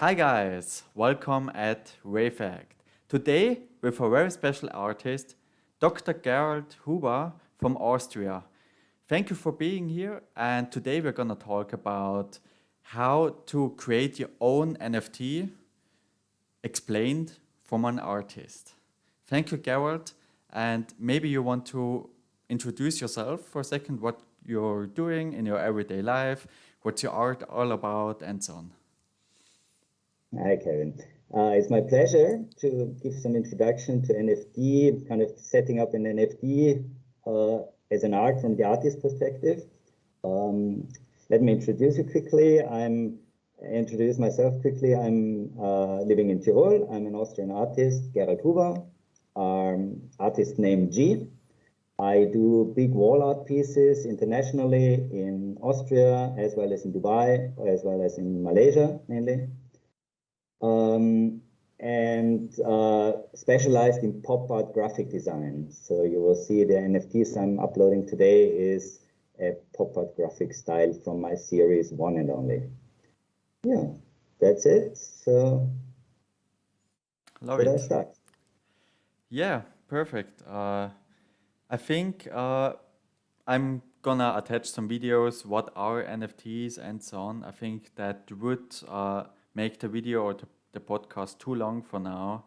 Hi guys, welcome at Wayfact. Today with a very special artist, Dr. Gerald Huber from Austria. Thank you for being here, and today we're gonna talk about how to create your own NFT explained from an artist. Thank you, Gerald, and maybe you want to introduce yourself for a second, what you're doing in your everyday life, what's your art all about, and so on. Hi, Kevin. It's my pleasure to give some introduction to NFT, kind of setting up an NFT as an art from the artist perspective. Let me introduce you quickly. Introduce myself quickly. I'm living in Tyrol. I'm an Austrian artist, Gerald Huber, artist name G. I do big wall art pieces internationally in Austria, as well as in Dubai, as well as in Malaysia, mainly. And specialized in pop art graphic design. So you will see the NFTs I'm uploading today is a pop art graphic style from my series One and Only. Yeah, that's it. So Love should I it. start? Yeah, perfect. I think I'm gonna attach some videos, what are NFTs and so on. I think that would make the video or the podcast too long for now.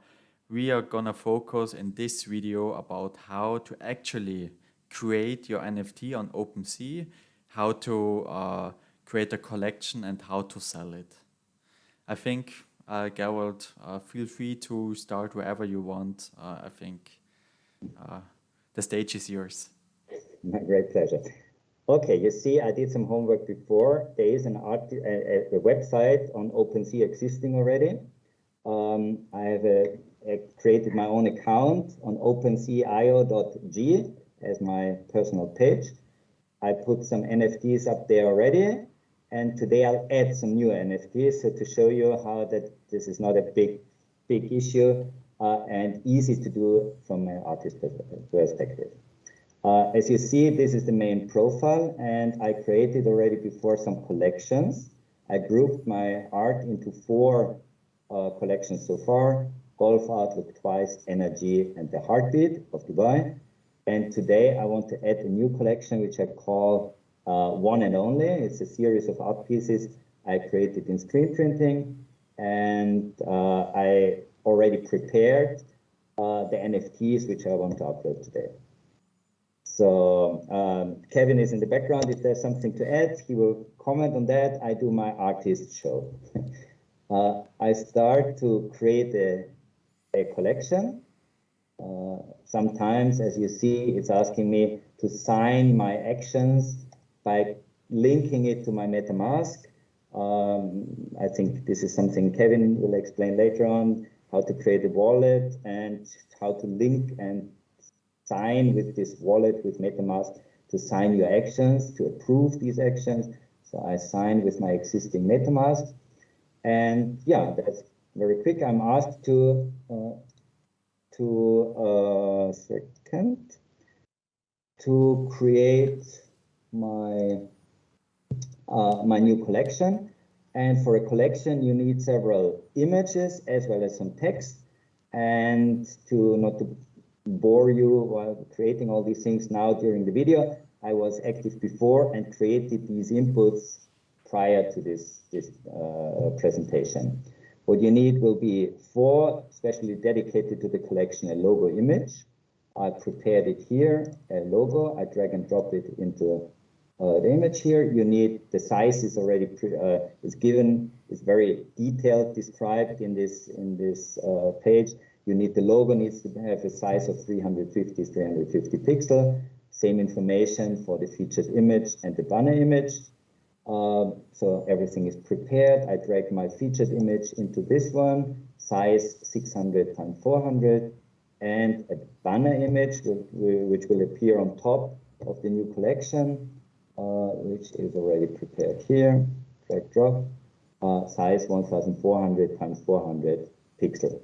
We are gonna focus in this video about how to actually create your NFT on OpenSea, how to create a collection and how to sell it. I think, Gerald, feel free to start wherever you want. I think the stage is yours. My great pleasure. Okay, you see, I did some homework before. There is a website on OpenSea existing already. I have created my own account on OpenSea.io.g as my personal page. I put some NFTs up there already, and today I'll add some new NFTs so to show you how that this is not a big issue and easy to do from an artist perspective. As you see, this is the main profile, and I created already before some collections. I grouped my art into four collections so far: Golf Art, Look Twice, Energy, and The Heartbeat of Dubai. And today I want to add a new collection, which I call One and Only. It's a series of art pieces I created in screen printing, and I already prepared the NFTs, which I want to upload today. So Kevin is in the background. If there's something to add, he will comment on that. I do my artist show. I start to create a collection. Sometimes, as you see, it's asking me to sign my actions by linking it to my MetaMask. I think this is something Kevin will explain later on, how to create a wallet and how to link and sign with this wallet with MetaMask to sign your actions, to approve these actions. So I sign with my existing MetaMask. And yeah, that's very quick. I'm asked to create my my new collection. And for a collection, you need several images as well as some text. And to not to bore you while creating all these things now during the video, I was active before and created these inputs prior to this presentation. What you need will be four specially dedicated to the collection, a logo image. I prepared it here, a logo. I drag and drop it into the image here. You need, the size is already is given, is very detailed, described in this page. You need, the logo needs to have a size of 350 pixel. Same information for the featured image and the banner image. So everything is prepared. I drag my featured image into this one, size 600 × 400, and a banner image which will appear on top of the new collection, which is already prepared here. Drag drop, size 1400 × 400 pixel.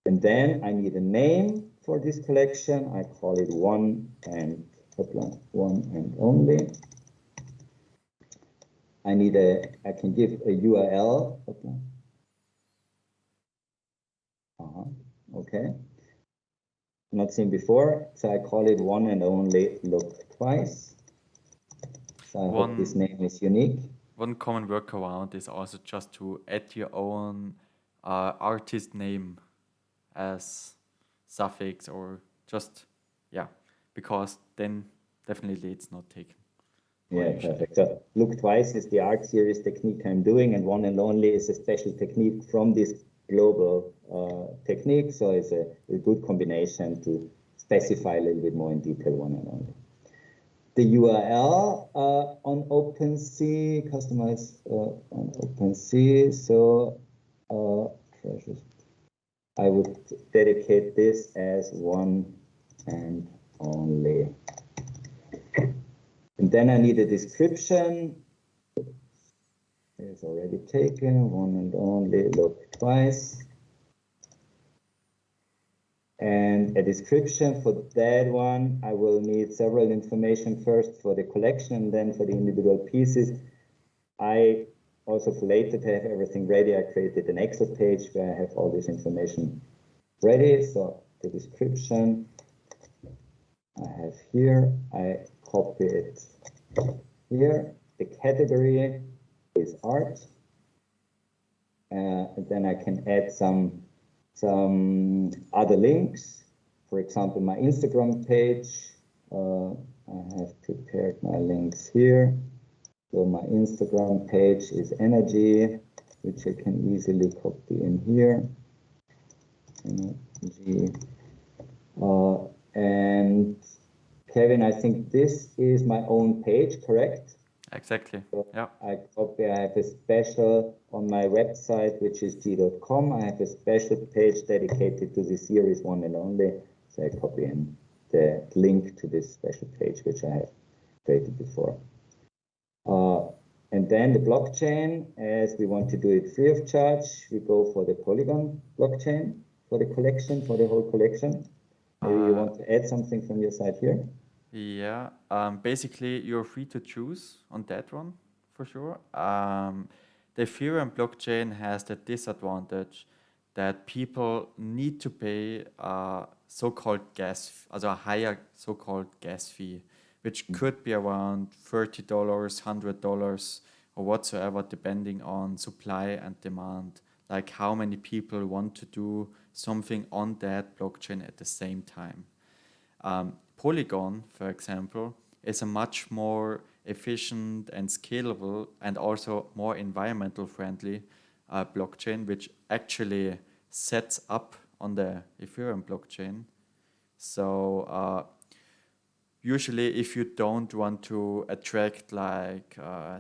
And then I need a name for this collection. I call it One and Only. I can give a URL Okay. Not seen before, so I call it one and only look twice. So I hope this name is unique. One common workaround is also just to add your own artist name as suffix, or just, yeah, because then definitely it's not taken. Yeah, perfect. So look twice is the art series technique I'm doing, and one and only is a special technique from this global technique. So it's a good combination to specify a little bit more in detail one and only. The URL on OpenSea, customize on OpenSea. So I would dedicate this as one and only. And then I need a description. It's already taken, one and only, look twice. And a description for that one, I will need several information first for the collection and then for the individual pieces. I also, for later to have everything ready, I created an Excel page where I have all this information ready. So the description I have here, I copy it here. The category is art. And then I can add some other links. For example, my Instagram page. I have prepared my links here. So my Instagram page is energy, which I can easily copy in here. Energy. And Kevin, I think this is my own page, correct? Exactly. So yeah. I have a special on my website, which is g.com. I have a special page dedicated to the series one and only. So I copy in the link to this special page, which I have created before. And then the blockchain, as we want to do it free of charge, we go for the Polygon blockchain for the collection, for the whole collection. Maybe you want to add something from your side here? Yeah, basically you're free to choose on that one for sure. The Ethereum blockchain has the disadvantage that people need to pay a so-called gas, also a higher so-called gas fee, which could be around $30, $100, or whatsoever, depending on supply and demand, like how many people want to do something on that blockchain at the same time. Polygon, for example, is a much more efficient and scalable and also more environmental friendly blockchain, which actually sets up on the Ethereum blockchain. So usually if you don't want to attract like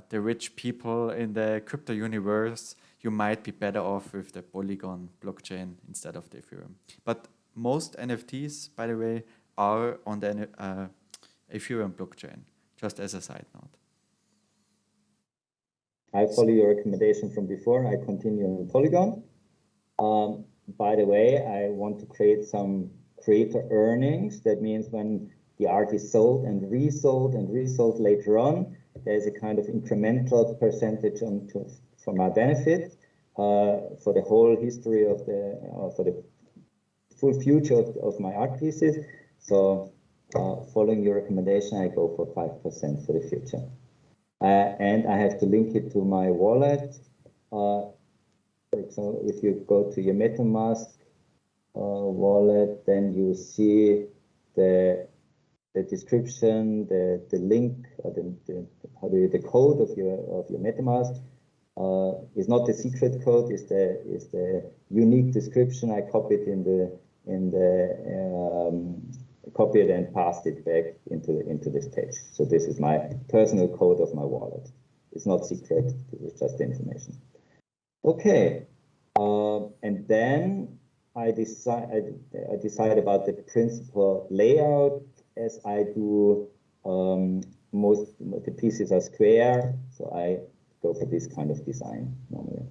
the rich people in the crypto universe, you might be better off with the Polygon blockchain instead of the Ethereum. But most NFTs, by the way, are on the Ethereum blockchain, just as a side note. I follow your recommendation from before. I continue on Polygon. By the way, I want to create some creator earnings. That means when the art is sold and resold later on, there's a kind of incremental percentage for my benefit for the whole history of for the full future of my art pieces. So following your recommendation, I go for 5% for the future. And I have to link it to my wallet. For example, if you go to your MetaMask wallet, then you see the description, the link, or the code of your MetaMask. Is not the secret code, is the unique description. I copied copied and passed it back into this page. So this is my personal code of my wallet. It's not secret. This is just information. Okay, and then I decide about the principal layout, as I do. Most of the pieces are square, so I go for this kind of design normally.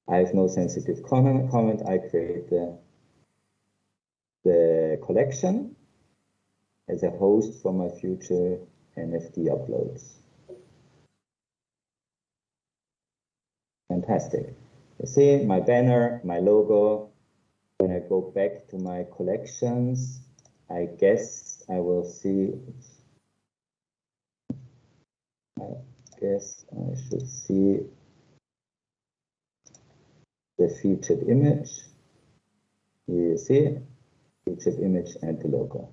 I have no sensitive comment. I create the collection as a host for my future NFT uploads. Fantastic. You see my banner, my logo, When I go back to my collections, I guess I will see, I guess I should see the featured image. Here you see, featured image and the logo.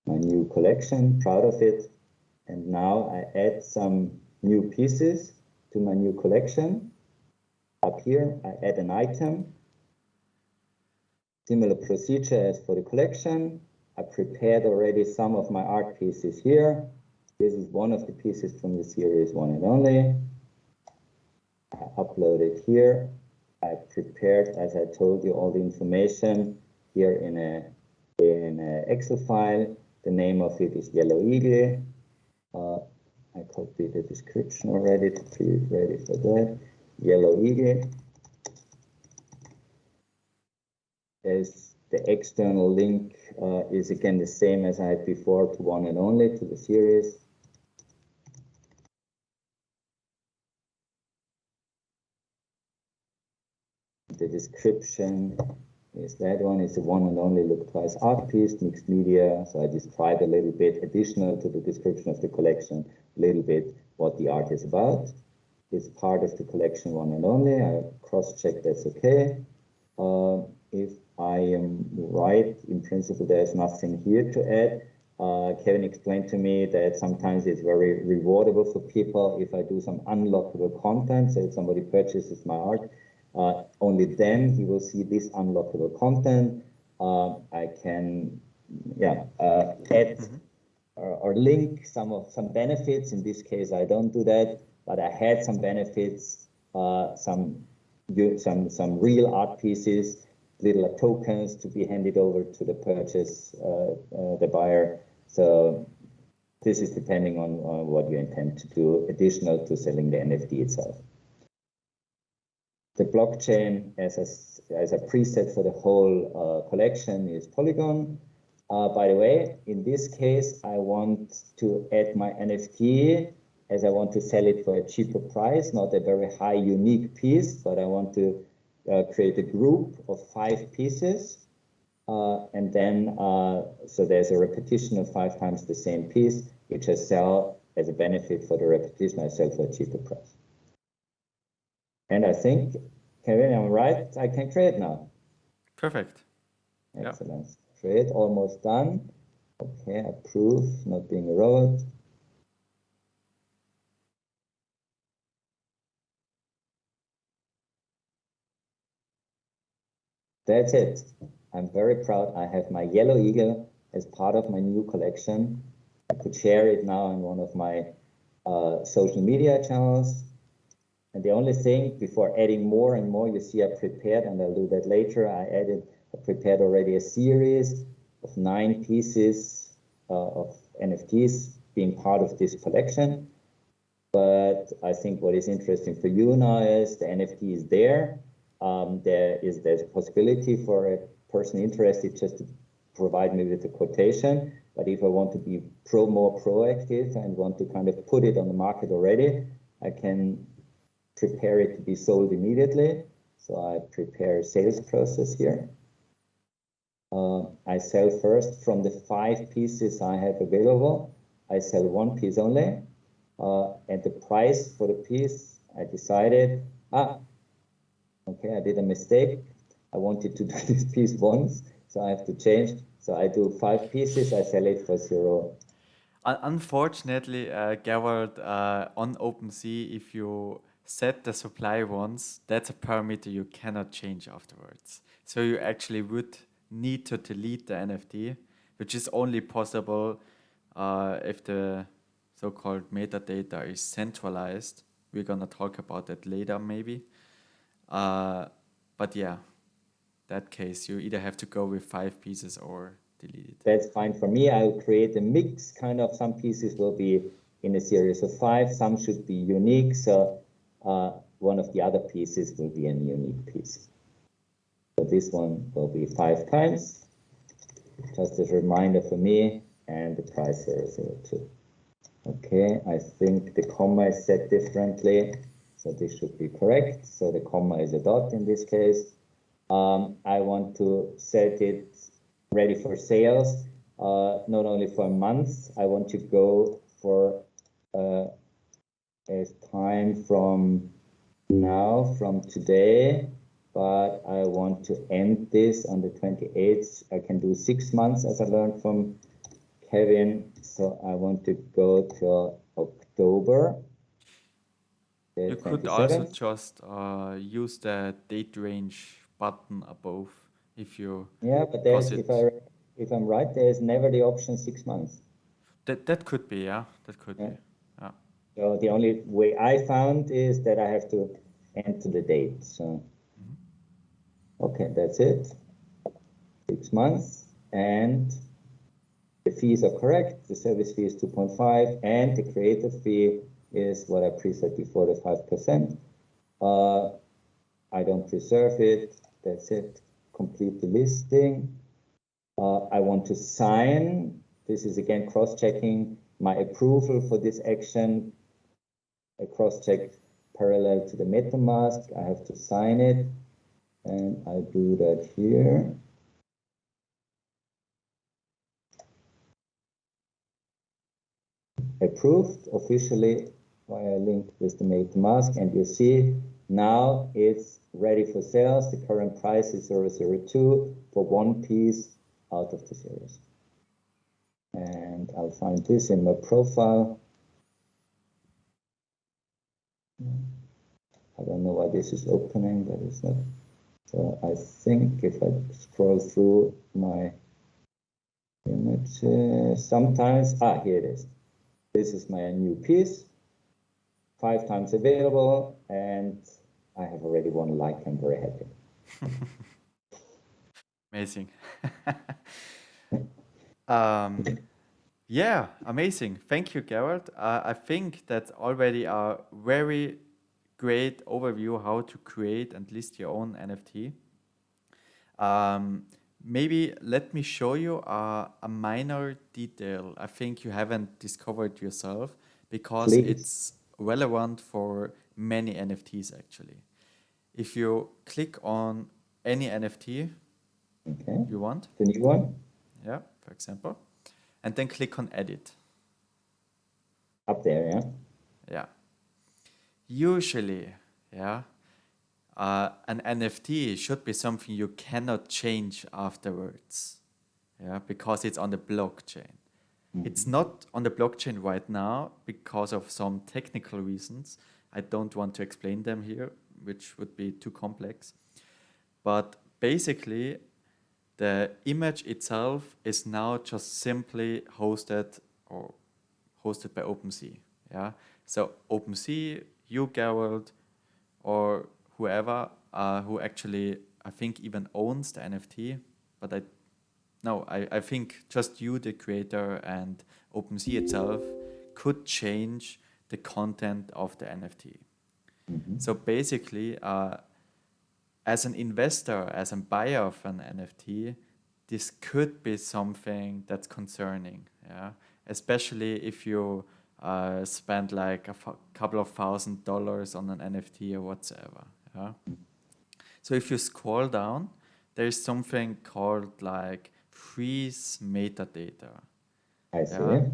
My new collection, proud of it. And now I add some new pieces to my new collection. Up here, I add an item. Similar procedure as for the collection. I prepared already some of my art pieces here. This is one of the pieces from the series One and Only. I upload it here. I prepared, as I told you, all the information here in an Excel file. The name of it is Yellow Eagle. I copied the description already to be ready for that. Yellow Eagle. As the external link is again the same as I had before to One and Only, to the series. The description is that one. It's a One and Only Look Twice art piece, mixed media. So I describe a little bit additional to the description of the collection, a little bit what the art is about. It's part of the collection One and Only. I cross-check that's okay. If I am right, in principle, there's nothing here to add. Kevin explained to me that sometimes it's very rewardable for people if I do some unlockable content. So if somebody purchases my art, only then he will see this unlockable content. I can add or link some benefits. In this case, I don't do that, but I had some benefits, some real art pieces, little tokens to be handed over to the the buyer. So this is depending on what you intend to do, additional to selling the NFT itself. The blockchain as a preset for the whole collection is Polygon. By the way, in this case, I want to add my NFT as I want to sell it for a cheaper price, not a very high unique piece, but I want to create a group of 5 pieces. And then, so there's a repetition of 5 times the same piece, which I sell as a benefit for the repetition. I sell for a cheaper price. And I think, Kevin, I'm right, I can create now. Perfect. Excellent. Yeah. Create, almost done. Okay, approve, not being a robot. That's it. I'm very proud. I have my Yellow Eagle as part of my new collection. I could share it now on one of my social media channels. And the only thing, before adding more and more, you see I prepared, and I'll do that later, I prepared already a series of 9 pieces of NFTs being part of this collection. But I think what is interesting for you now is the NFT is there. There's a possibility for a person interested just to provide me with a quotation. But if I want to be more proactive and want to kind of put it on the market already, I can prepare it to be sold immediately. So I prepare a sales process here. I sell first from the 5 pieces I have available. I sell 1 piece only. And the price for the piece, I decided, okay, I did a mistake. I wanted to do this piece once, so I have to change. So I do 5 pieces, I sell it for 0. Unfortunately, Gerald, on OpenSea, if you set the supply once, that's a parameter you cannot change afterwards. So you actually would need to delete the NFT, which is only possible if the so-called metadata is centralized. We're gonna talk about that later, maybe. But yeah, that case, you either have to go with 5 pieces or delete it. That's fine for me. I'll create a mix, kind of. Some pieces will be in a series of 5, some should be unique. So one of the other pieces will be a unique piece. So this one will be 5 times, just as a reminder for me, and the price here is 0.2. Okay, I think the comma is set differently, so this should be correct. So the comma is a dot in this case. I want to set it ready for sales, not only for months. I want to go for a time from now, from today, but I want to end this on the 28th. I can do 6 months, as I learned from Kevin. So I want to go till October the You could also 27th. just use the date range button above if you, Yeah, but because there's it, if I'm right, there's never the option 6 months. that could be, yeah, that could Yeah. be. Yeah. So the only way I found is that I have to enter the date. So okay, that's it. 6 months, and the fees are correct. The service fee is 2.5, and the creator fee is what I preset before, the 5%. I don't preserve it. That's it. Complete the listing. I want to sign. This is again cross-checking my approval for this action. I cross-check parallel to the MetaMask. I have to sign it, and I do that here. Approved officially via link with the MetaMask, and you see now it's ready for sales. The current price is 002 for one piece out of the series. And I'll find this in my profile. I don't know why this is opening, but it's not. So I think if I scroll through my images, sometimes, here it is. This is my new piece, 5 times available, and I have already 1 like. I'm very happy. Amazing. Yeah, amazing. Thank you, Gerald. I think that's already a very great overview how to create and list your own NFT. Maybe let me show you a minor detail I think you haven't discovered yourself because Please. it's relevant for many NFTs actually. If you click on any NFT Okay. you want, The new one? yeah, for example, and then click on edit. Up there, yeah? Yeah. Usually, yeah, an NFT should be something you cannot change afterwards, yeah, because it's on the blockchain. It's not on the blockchain right now because of some technical reasons. I don't want to explain them here, which would be too complex. But basically, the image itself is now just simply hosted or hosted by OpenSea. Yeah. So OpenSea, you, Gerald, or whoever who actually I think even owns the NFT, but I think just you, the creator, and OpenSea itself could change the content of the NFT. So basically, as an investor, as a buyer of an NFT, this could be something that's concerning, yeah. Especially if you spend like couple of $1,000 on an NFT or whatsoever, yeah. So if you scroll down, there is something called like freeze metadata, I see. yeah.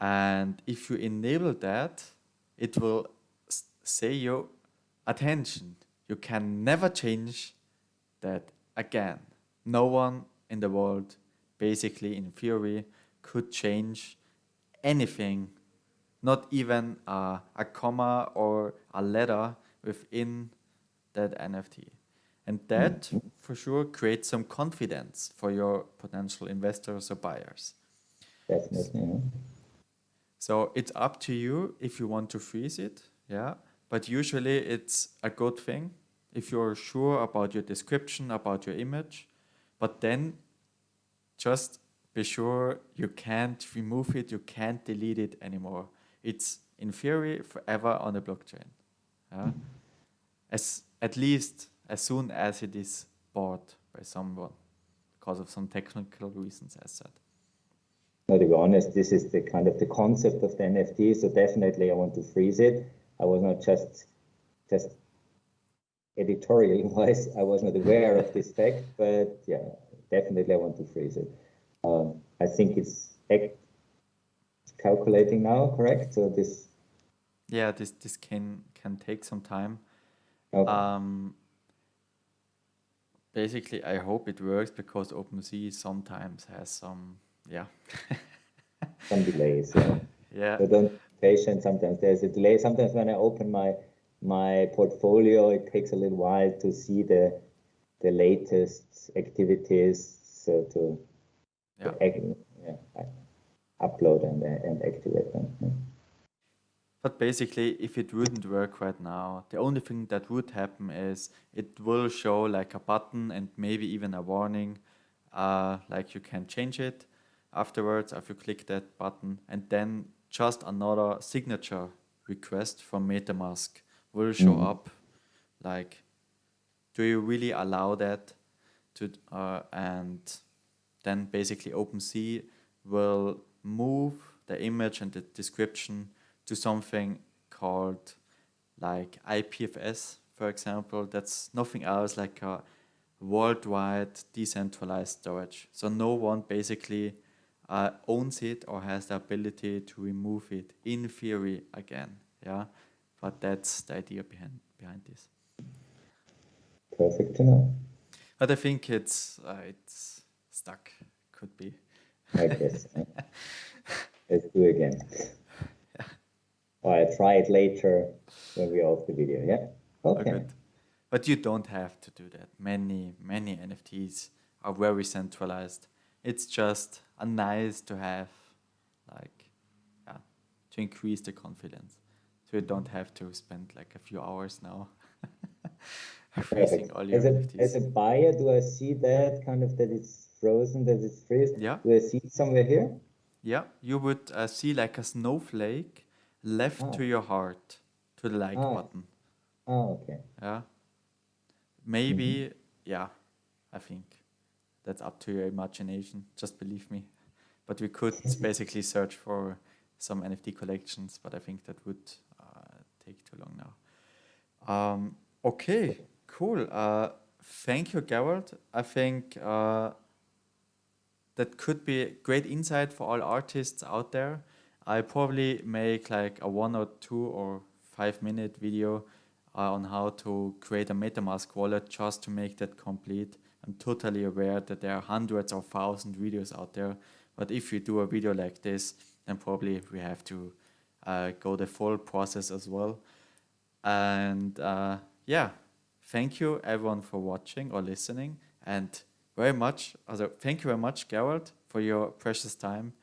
And if you enable that, it will say you, attention, you can never change that again. No one in the world, basically in theory, could change anything, not even a comma or a letter within that NFT. And that for sure creates some confidence for your potential investors or buyers. Definitely, yeah. So it's up to you if you want to freeze it, yeah. But usually it's a good thing if you're sure about your description, about your image. But then just be sure you can't remove it, you can't delete it anymore. It's in theory forever on the blockchain. Yeah? As at least as soon as it is bought by someone because of some technical reasons, as said. Now, to be honest, this is the kind of the concept of the NFT, so definitely I want to freeze it. I was not just editorial wise, I was not aware of this fact, but yeah, definitely I want to freeze it. I think it's calculating now, correct? So this, Yeah, this can take some time. okay, Um, Basically, I hope it works because OpenSea sometimes has some, yeah, some delays, yeah. yeah, So don't be patient. Sometimes there's a delay. Sometimes when I open my portfolio, it takes a little while to see the latest activities. So yeah. yeah, upload and activate them. Yeah. But basically, if it wouldn't work right now, the only thing that would happen is it will show like a button and maybe even a warning, like you can change it afterwards if you click that button, and then just another signature request from MetaMask will show Mhm. up. Like, do you really allow that to, and then basically OpenSea will move the image and the description to something called like IPFS, for example. That's nothing else like a worldwide decentralized storage. So no one basically owns it or has the ability to remove it in theory again. Yeah, but that's the idea behind this. Perfect to know. But I think it's stuck. Could be. I guess. Let's do again. Or I'll try it later when we're off the video. Yeah. Oh, Okay. good. But you don't have to do that. Many NFTs are very centralized. It's just a nice to have, like, yeah, to increase the confidence. So you don't have to spend like a few hours now freezing Perfect. all your As NFTs. a buyer, do I see that kind of that it's frozen, that it's freeze? Yeah, Do I see it somewhere here? yeah. You would see like a snowflake left Ah, to your heart, to the like ah, button. okay. Yeah, Mhm. maybe. Yeah, I think that's up to your imagination. Just believe me. But we could basically search for some NFT collections, but I think that would take too long now. Okay, cool. Thank you, Gerald. I think that could be great insight for all artists out there. I probably make like a 1 or 2 or 5 minute video on how to create a MetaMask wallet just to make that complete. I'm totally aware that there are hundreds or thousands videos out there, but if you do a video like this, then probably we have to go the full process as well. And yeah, thank you everyone for watching or listening. And very much, also, thank you very much, Gerald, for your precious time.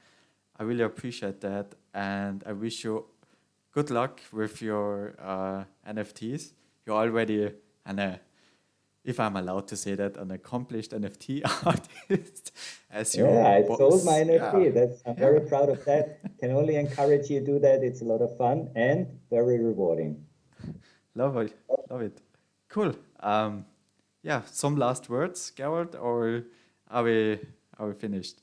I really appreciate that. And I wish you good luck with your NFTs. You're already if I'm allowed to say that, an accomplished NFT artist as Yeah, your I sold my boss. Yeah, NFT. I'm yeah. very proud of that. Can only encourage you to do that. It's a lot of fun and very rewarding. Love it. Love it. Cool. Yeah, some last words, Gerald, or are we are we finished?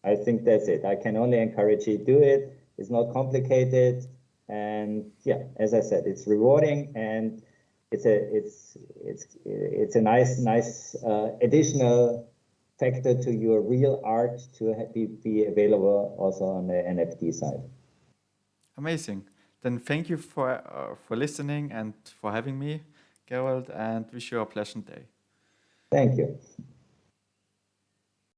I think that's it. I can only encourage you to do it. It's not complicated. And yeah, as I said, it's rewarding and it's a nice additional factor to your real art to be available also on the NFT side. Amazing. Then thank you for listening and for having me, Gerald, and wish you a pleasant day. Thank you.